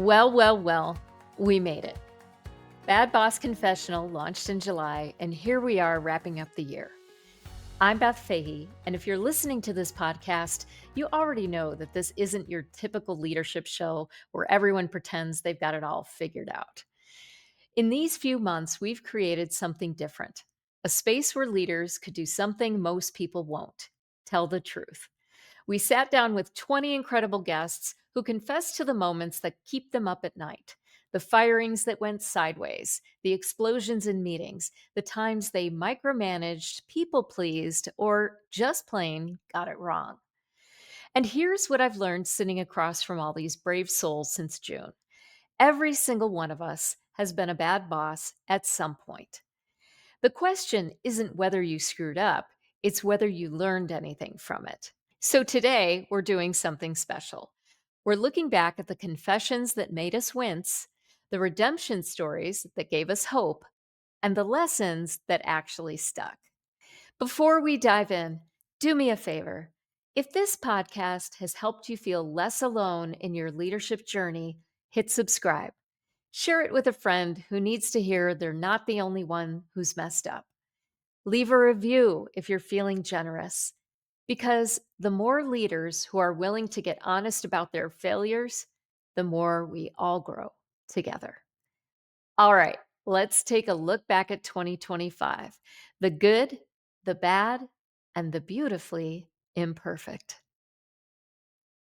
Well, we made it. Bad Boss Confessional launched in July, and here we are wrapping up the year. I'm Beth Fahey, and if you're listening to this podcast, you already know that this isn't your typical leadership show where everyone pretends they've got it all figured out. In these few months, we've created something different, a space where leaders could do something most people won't: tell the truth. We sat down with 20 incredible guests who confessed to the moments that keep them up at night, the firings that went sideways, the explosions in meetings, the times they micromanaged, people pleased, or just plain got it wrong. And here's what I've learned sitting across from all these brave souls since June: every single one of us has been a bad boss at some point. The question isn't whether you screwed up, it's whether you learned anything from it. So today, we're doing something special. We're looking back at the confessions that made us wince, the redemption stories that gave us hope, and the lessons that actually stuck. Before we dive in, do me a favor. If this podcast has helped you feel less alone in your leadership journey, hit subscribe. Share it with a friend who needs to hear they're not the only one who's messed up. Leave a review if you're feeling generous, because the more leaders who are willing to get honest about their failures, the more we all grow together. All right, let's take a look back at 2025: the good, the bad, and the beautifully imperfect.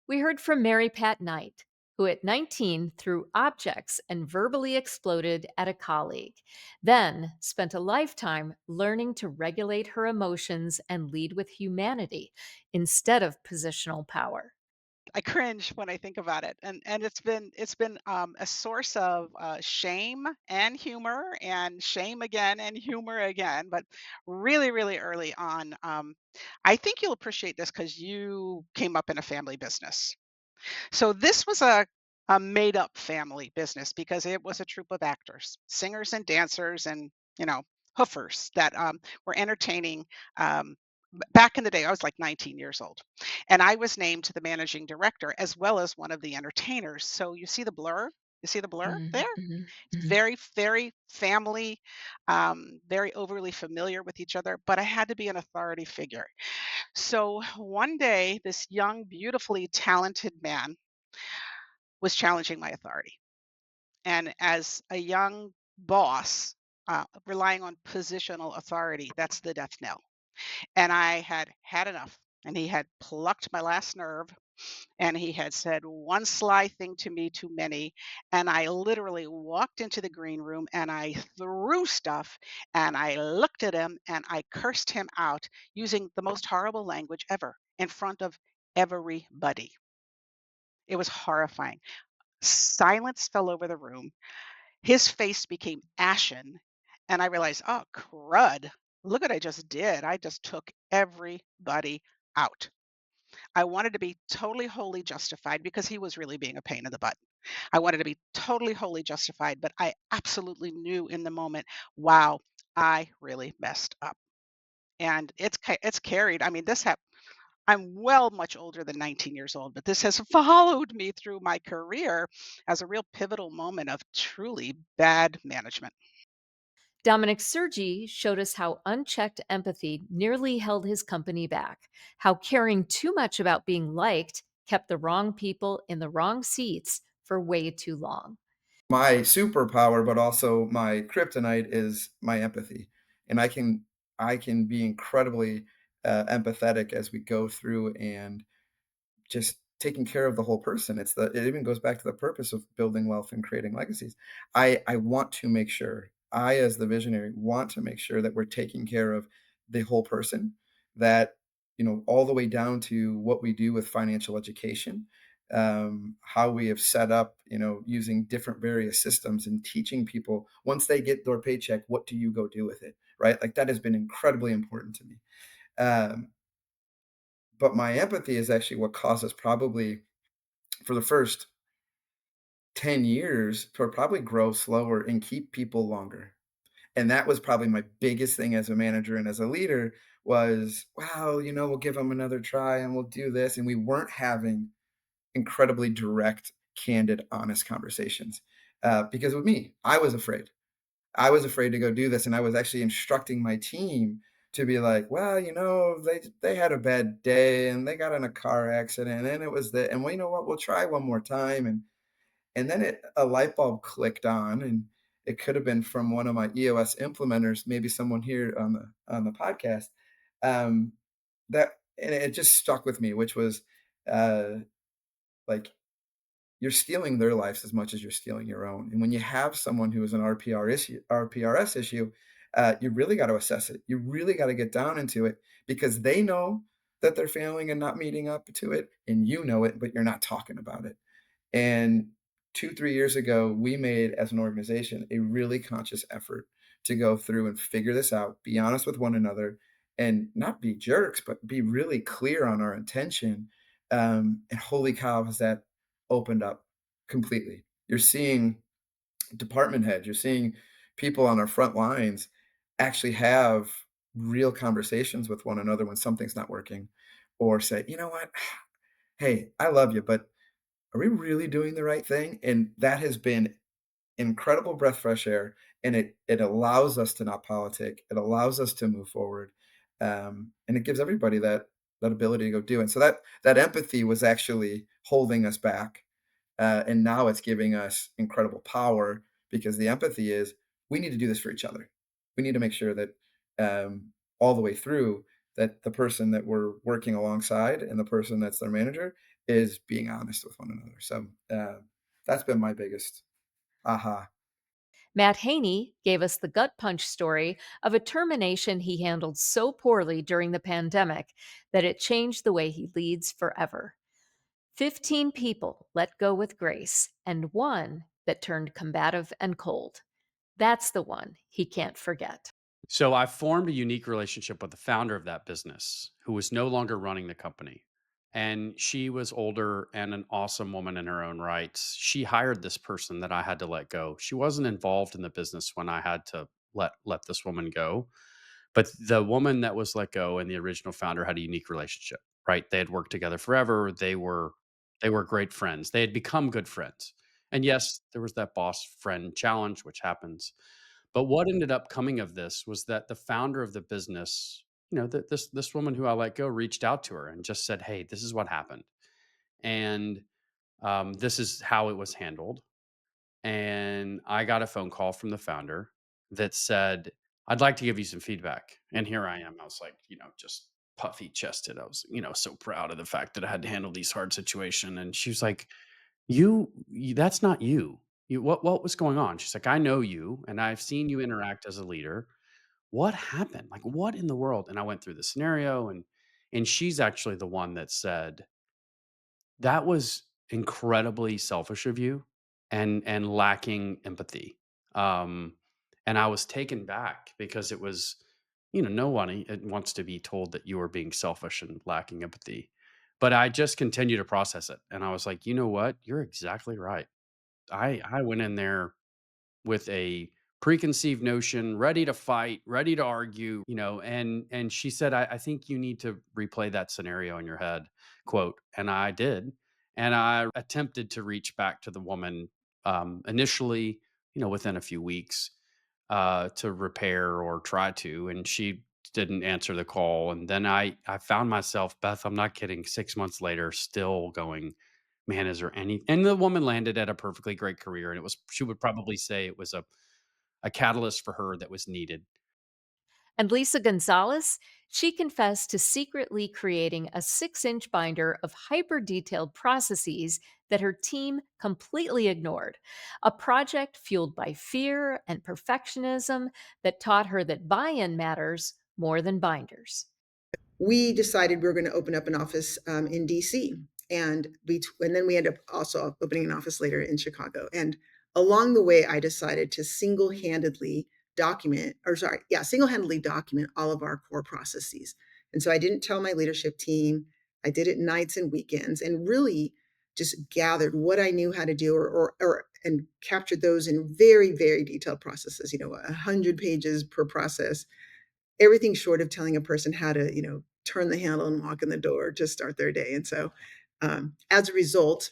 We heard from Mary Pat Knight, who at 19 threw objects and verbally exploded at a colleague, then spent a lifetime learning to regulate her emotions and lead with humanity instead of positional power. I cringe when I think about it, and it's been a source of shame and humor, and shame again and humor again. But really, really early on, I think you'll appreciate this because you came up in a family business. So this was a made up family business because it was a troupe of actors, singers and dancers, and hoofers that were entertaining. Back in the day, I was like 19 years old, and I was named to the managing director as well as one of the entertainers. So you see the blur? You see the blur Mhm, there? mhm, It's mhm. very, very family, very overly familiar with each other, but I had to be an authority figure. So one day, this young, beautifully talented man was challenging my authority. And as a young boss, relying on positional authority, that's the death knell. And I had had enough. And he had plucked my last nerve, and he had said one sly thing to me too many. And I literally walked into the green room and I threw stuff and I looked at him and I cursed him out using the most horrible language ever in front of everybody. It was horrifying. Silence fell over the room. His face became ashen, and I realized, "Oh, crud. Look what I just did. I just took everybody out." I wanted to be totally wholly justified because he was really being a pain in the butt. I wanted to be totally wholly justified, but I absolutely knew in the moment, wow, I really messed up. And it's carried. I mean, I'm well much older than 19 years old, but this has followed me through my career as a real pivotal moment of truly bad management. Dominic Sergi showed us how unchecked empathy nearly held his company back, how caring too much about being liked kept the wrong people in the wrong seats for way too long. My superpower, but also my kryptonite is my empathy. And I can be incredibly empathetic as we go through and just taking care of the whole person. It even goes back to the purpose of building wealth and creating legacies. I want to make sure, I as the visionary want to make sure that we're taking care of the whole person, that all the way down to what we do with financial education, how we have set up, using different various systems and teaching people once they get their paycheck, what do you go do with it, right? Like that has been incredibly important to me. Um, but my empathy is actually what causes probably for the first 10 years to probably grow slower and keep people longer. And that was probably my biggest thing as a manager and as a leader was, well, we'll give them another try and we'll do this. And we weren't having incredibly direct candid, honest conversations. Because with me, I was afraid. I was afraid to go do this, and I was actually instructing my team to be like, "Well, they had a bad day and they got in a car accident, and it was the and well, you know what? We'll try one more time." And then a light bulb clicked on, and it could have been from one of my EOS implementers, maybe someone here on the podcast. Um, that and it just stuck with me, which was uh, like you're stealing their lives as much as you're stealing your own. And when you have someone who is an RPRS issue, you really got to assess it. You really got to get down into it because they know that they're failing and not meeting up to it, and you know it, but you're not talking about it. And 2, 3 years ago, we made, as an organization, a really conscious effort to go through and figure this out, be honest with one another, and not be jerks, but be really clear on our intention. And holy cow, has that opened up completely. You're seeing department heads, you're seeing people on our front lines actually have real conversations with one another when something's not working, or say, "You know what? Hey, I love you, but are we really doing the right thing?" And that has been incredible breath of fresh air, and it allows us to not politic. It allows us to move forward, and it gives everybody that ability to go do it. So that empathy was actually holding us back, and now it's giving us incredible power because the empathy is we need to do this for each other. We need to make sure that all the way through that the person that we're working alongside and the person that's their manager is being honest with one another. So that's been my biggest aha. Matt Haney gave us the gut punch story of a termination he handled so poorly during the pandemic that it changed the way he leads forever. 15 people let go with grace, and one that turned combative and cold. That's the one he can't forget. So I formed a unique relationship with the founder of that business who was no longer running the company. And she was older and an awesome woman in her own rights. She hired this person that I had to let go. She wasn't involved in the business when I had to let this woman go. But the woman that was let go and the original founder had a unique relationship, right? They had worked together forever. They were great friends. They had become good friends. And yes, there was that boss friend challenge, which happens. But what ended up coming of this was that the founder of the business, this woman who I let go reached out to her and just said, "Hey, this is what happened, and this is how it was handled." And I got a phone call from the founder that said, "I'd like to give you some feedback." And here I am. I was like, just puffy chested. I was, so proud of the fact that I had to handle these hard situation. And she was like, that's not you. What was going on?" She's like, "I know you and I've seen you interact as a leader. What happened? Like, what in the world?" And I went through the scenario, and she's actually the one that said, "That was incredibly selfish of you and lacking empathy." Um, and I was taken back because it was, no one wants to be told that you are being selfish and lacking empathy. But I just continued to process it. And I was like, you know what? You're exactly right. I went in there with a preconceived notion, ready to fight, ready to argue, and she said, I think you need to replay that scenario in your head, quote. And I did. And I attempted to reach back to the woman initially, within a few weeks to repair or try to, and she didn't answer the call. And then I found myself, Beth, I'm not kidding, 6 months later, still going, man, is there any? And the woman landed at a perfectly great career, and it was, she would probably say it was a catalyst for her that was needed. And Lisa Gonzalez, she confessed to secretly creating a 6-inch binder of hyper detailed processes that her team completely ignored. A project fueled by fear and perfectionism that taught her that buy in matters more than binders. We decided we were going to open up an office in DC, and then we ended up also opening an office later in Chicago. And along the way, I decided to single-handedly document all of our core processes. And so I didn't tell my leadership team. I did it nights and weekends, and really just gathered what I knew how to do, or and captured those in very, very detailed processes. 100 pages per process, everything short of telling a person how to, turn the handle and walk in the door to start their day. And so, as a result,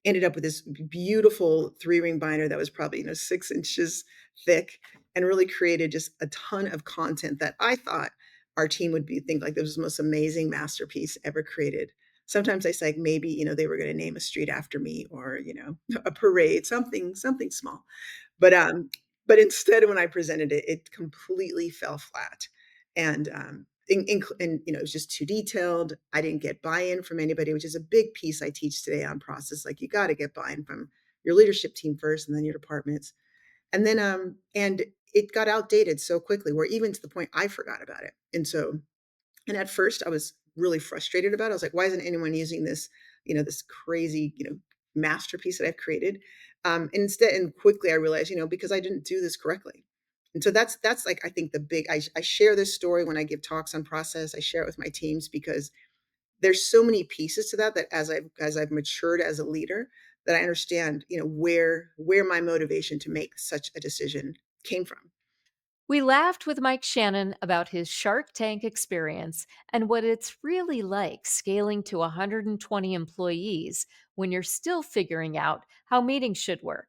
ended up with this beautiful 3-ring binder that was probably 6 inches thick, and really created just a ton of content that I thought our team would think like this was the most amazing masterpiece ever created. Sometimes I say like, maybe they were going to name a street after me, or a parade, something small. But instead, when I presented it, it completely fell flat, and it was just too detailed. I didn't get buy-in from anybody, which is a big piece I teach today on process. Like, you got to get buy-in from your leadership team first, and then your departments, and then and it got outdated so quickly, where even to the point I forgot about it. And at first I was really frustrated about it. I was like, why isn't anyone using this, this crazy, masterpiece that I've created? And quickly I realized, because I didn't do this correctly. And so that's like, I think the big, I share this story when I give talks on process. I share it with my teams because there's so many pieces to that, that as I've matured as a leader, that I understand, where my motivation to make such a decision came from. We laughed with Mike Shannon about his Shark Tank experience and what it's really like scaling to 120 employees when you're still figuring out how meetings should work.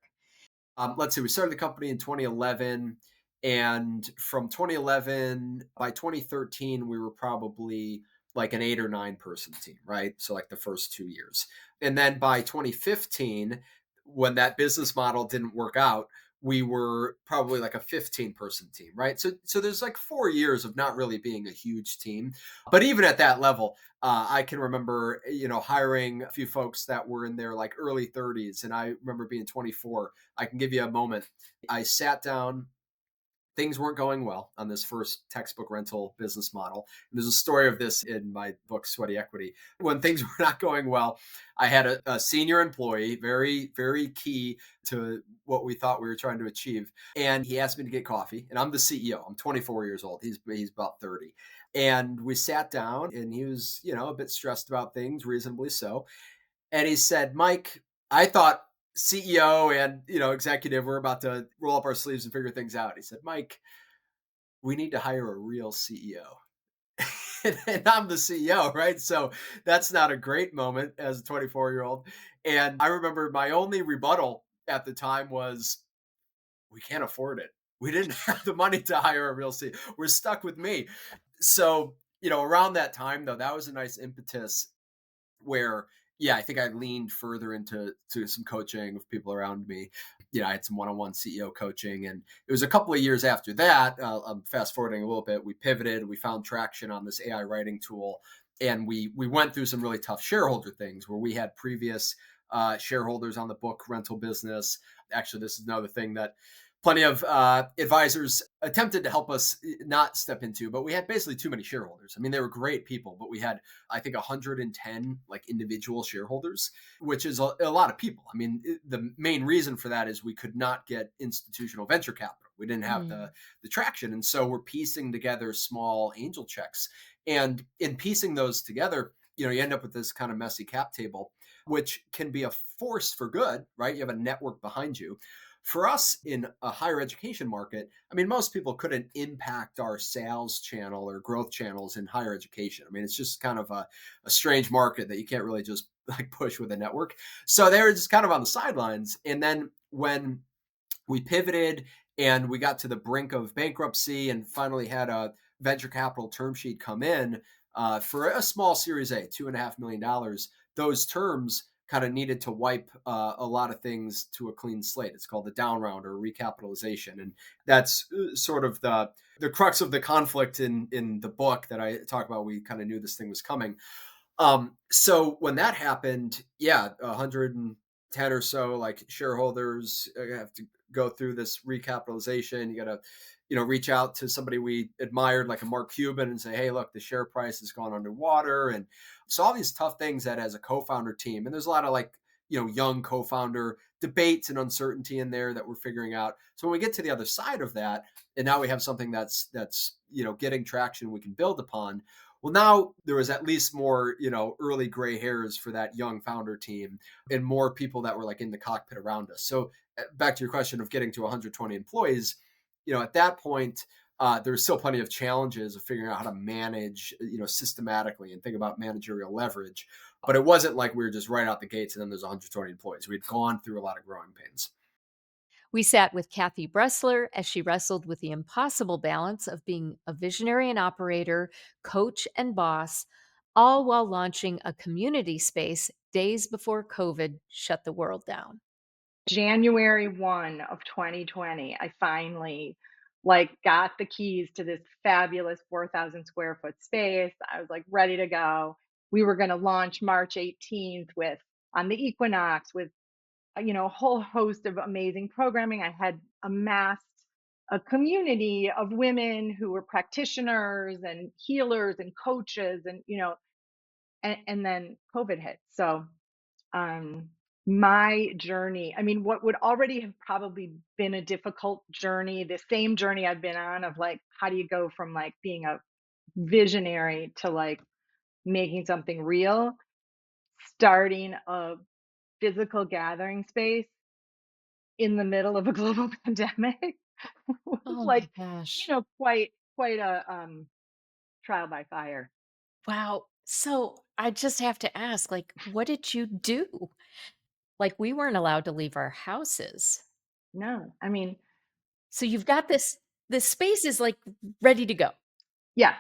Let's see, we started the company in 2011. And from 2011, by 2013, we were probably like an 8 or 9 person team, right? So like the first 2 years. And then by 2015, when that business model didn't work out, we were probably like a 15 person team, right? So there's like 4 years of not really being a huge team. But even at that level, I can remember, hiring a few folks that were in their like early 30s. And I remember being 24. I can give you a moment. I sat down. Things weren't going well on this first textbook rental business model. And there's a story of this in my book, Sweaty Equity. When things were not going well, I had a senior employee, very, very key to what we thought we were trying to achieve. And he asked me to get coffee. And I'm the CEO. I'm 24 years old. He's about 30. And we sat down, and he was, a bit stressed about things, reasonably so. And he said, Mike, I thought CEO and executive were about to roll up our sleeves and figure things out. He said, Mike, we need to hire a real CEO. And I'm the CEO, right? So that's not a great moment as a 24-year-old. And I remember my only rebuttal at the time was, we can't afford it. We didn't have the money to hire a real CEO. We're stuck with me. So, around that time, though, that was a nice impetus where, yeah, I think I leaned further into some coaching with people around me. I had some one-on-one CEO coaching, and it was a couple of years after that. I'm fast forwarding a little bit. We pivoted. We found traction on this AI writing tool, and we went through some really tough shareholder things where we had previous shareholders on the book rental business. Actually, this is another thing that plenty of advisors attempted to help us not step into, but we had basically too many shareholders. I mean, they were great people, but we had, I think, 110 like individual shareholders, which is a lot of people. I mean, the main reason for that is we could not get institutional venture capital. We didn't have the traction. And so we're piecing together small angel checks. And in piecing those together, you end up with this kind of messy cap table, which can be a force for good, right? You have a network behind you. For us in a higher education market, I mean, most people couldn't impact our sales channel or growth channels in higher education. I mean, it's just kind of a strange market that you can't really just like push with a network. So they were just kind of on the sidelines. And then when we pivoted and we got to the brink of bankruptcy and finally had a venture capital term sheet come in for a small Series A, $2.5 million, those terms kind of needed to wipe a lot of things to a clean slate. It's called the down round or recapitalization. And that's sort of the crux of the conflict in the book that I talk about. We kind of knew this thing was coming. So when that happened, 110 or so like shareholders have to go through this recapitalization. You got to, reach out to somebody we admired, like a Mark Cuban, and say, hey, look, the share price has gone underwater. And so all these tough things that as a co-founder team, and there's a lot of like, young co-founder debates and uncertainty in there that we're figuring out. So when we get to the other side of that, and now we have something that's, getting traction we can build upon. Well, now there was at least more, early gray hairs for that young founder team and more people that were like in the cockpit around us. So back to your question of getting to 120 employees, at that point, there's still plenty of challenges of figuring out how to manage, systematically and think about managerial leverage. But it wasn't like we were just right out the gates and then there's 120 employees. We'd gone through a lot of growing pains. We sat with Kathy Bresler as she wrestled with the impossible balance of being a visionary and operator, coach and boss, all while launching a community space days before COVID shut the world down. January 1 of 2020, I finally got the keys to this fabulous 4,000 square foot space. I was ready to go. We were going to launch March 18th with on the Equinox with a whole host of amazing programming. I had amassed a community of women who were practitioners and healers and coaches and then COVID hit. So my journey, I mean, what would already have probably been a difficult journey, the same journey I've been on of how do you go from being a visionary to making something real, starting a physical gathering space in the middle of a global pandemic was Oh my gosh. quite a trial by fire. Wow. So I just have to ask, what did you do? We weren't allowed to leave our houses. No, I mean, So you've got this space is ready to go. yeah,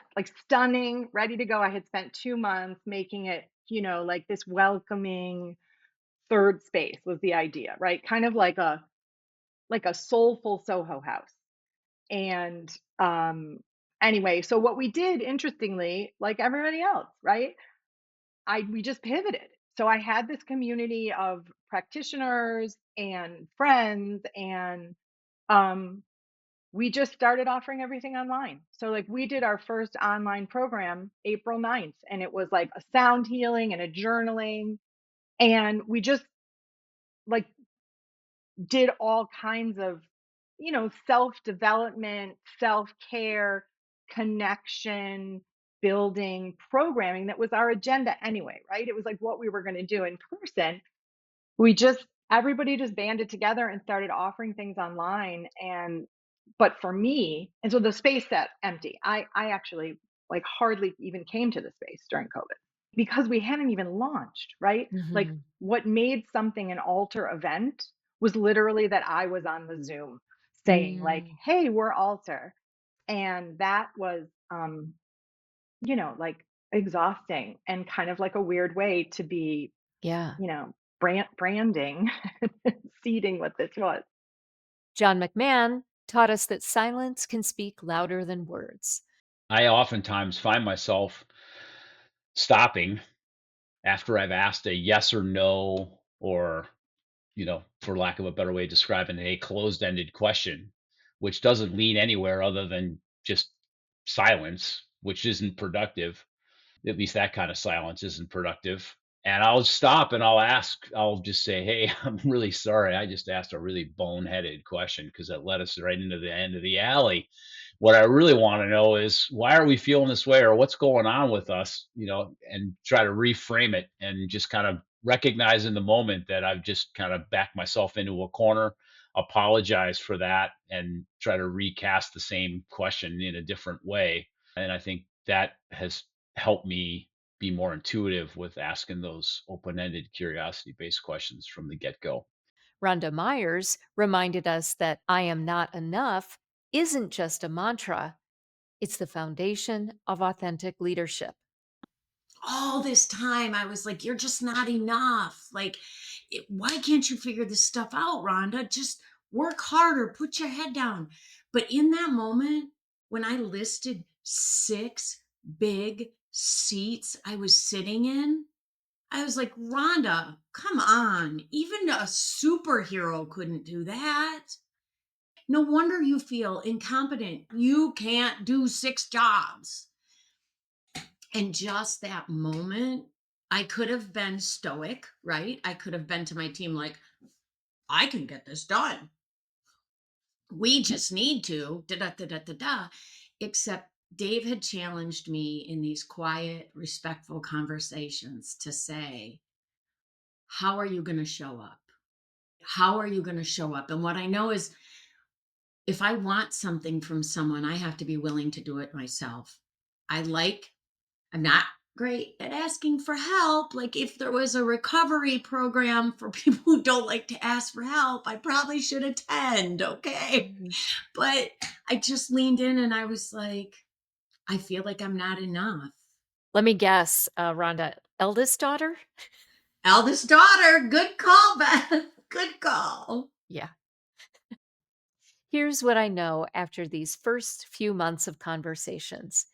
stunning, ready to go. I had spent 2 months making it, this welcoming third space was the idea, right? Kind of like a soulful Soho house. And anyway, so what we did, interestingly, like everybody else, right? We just pivoted. So I had this community of practitioners and friends, and we just started offering everything online. So we did our first online program April 9th, and it was a sound healing and a journaling, and we just did all kinds of self-development, self-care, connection building programming that was our agenda anyway, right? It was what we were going to do in person. Everybody just banded together and started offering things online. But for me, and so the space sat empty. I actually hardly even came to the space during COVID because we hadn't even launched, right? Mhm. What made something an altar event was literally that I was on the Zoom saying Mm. hey, we're altar. And that was, exhausting and kind of a weird way to be, Yeah. branding, seeding what this was. John McMahon taught us that silence can speak louder than words. I oftentimes find myself stopping after I've asked a yes or no, or, for lack of a better way of describing it, a closed-ended question, which doesn't lead anywhere other than just silence, which isn't productive. At least that kind of silence isn't productive. And I'll stop and I'll just say, "Hey, I'm really sorry. I just asked a really boneheaded question because that led us right into the end of the alley. What I really want to know is why are we feeling this way or what's going on with us, and try to reframe it and just kind of recognize in the moment that I've just kind of backed myself into a corner, apologize for that, and try to recast the same question in a different way. And I think that has helped me be more intuitive with asking those open-ended curiosity-based questions from the get-go. Rhonda Myers reminded us that I am not enough isn't just a mantra, it's the foundation of authentic leadership. All this time I was like, you're just not enough. Why can't you figure this stuff out, Rhonda? Just work harder, put your head down. But in that moment, when I listed 6 big seats I was sitting in, I was like, Rhonda, come on. Even a superhero couldn't do that. No wonder you feel incompetent. You can't do 6 jobs. And just that moment, I could have been stoic, right? I could have been to my team like, I can get this done. We just need to, da da da da da da. Except Dave had challenged me in these quiet, respectful conversations to say, how are you going to show up? How are you going to show up? And what I know is if I want something from someone, I have to be willing to do it myself. I'm not great at asking for help. Like if there was a recovery program for people who don't like to ask for help, I probably should attend. Okay. Mhm. But I just leaned in and I was like, I feel like I'm not enough. Let me guess, Rhonda, eldest daughter? Eldest daughter, good call, Beth. Good call. Yeah. Here's what I know after these first few months of conversations.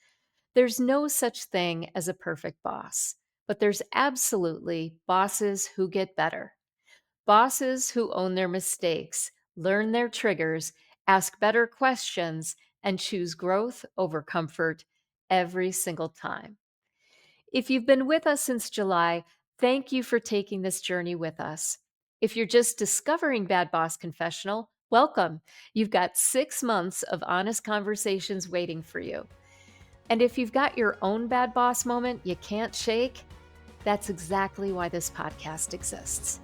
There's no such thing as a perfect boss, but there's absolutely bosses who get better. Bosses who own their mistakes, learn their triggers, ask better questions, and choose growth over comfort every single time. If you've been with us since July, thank you for taking this journey with us. If you're just discovering Bad Boss Confessional, welcome. You've got 6 months of honest conversations waiting for you. And if you've got your own bad boss moment you can't shake, that's exactly why this podcast exists.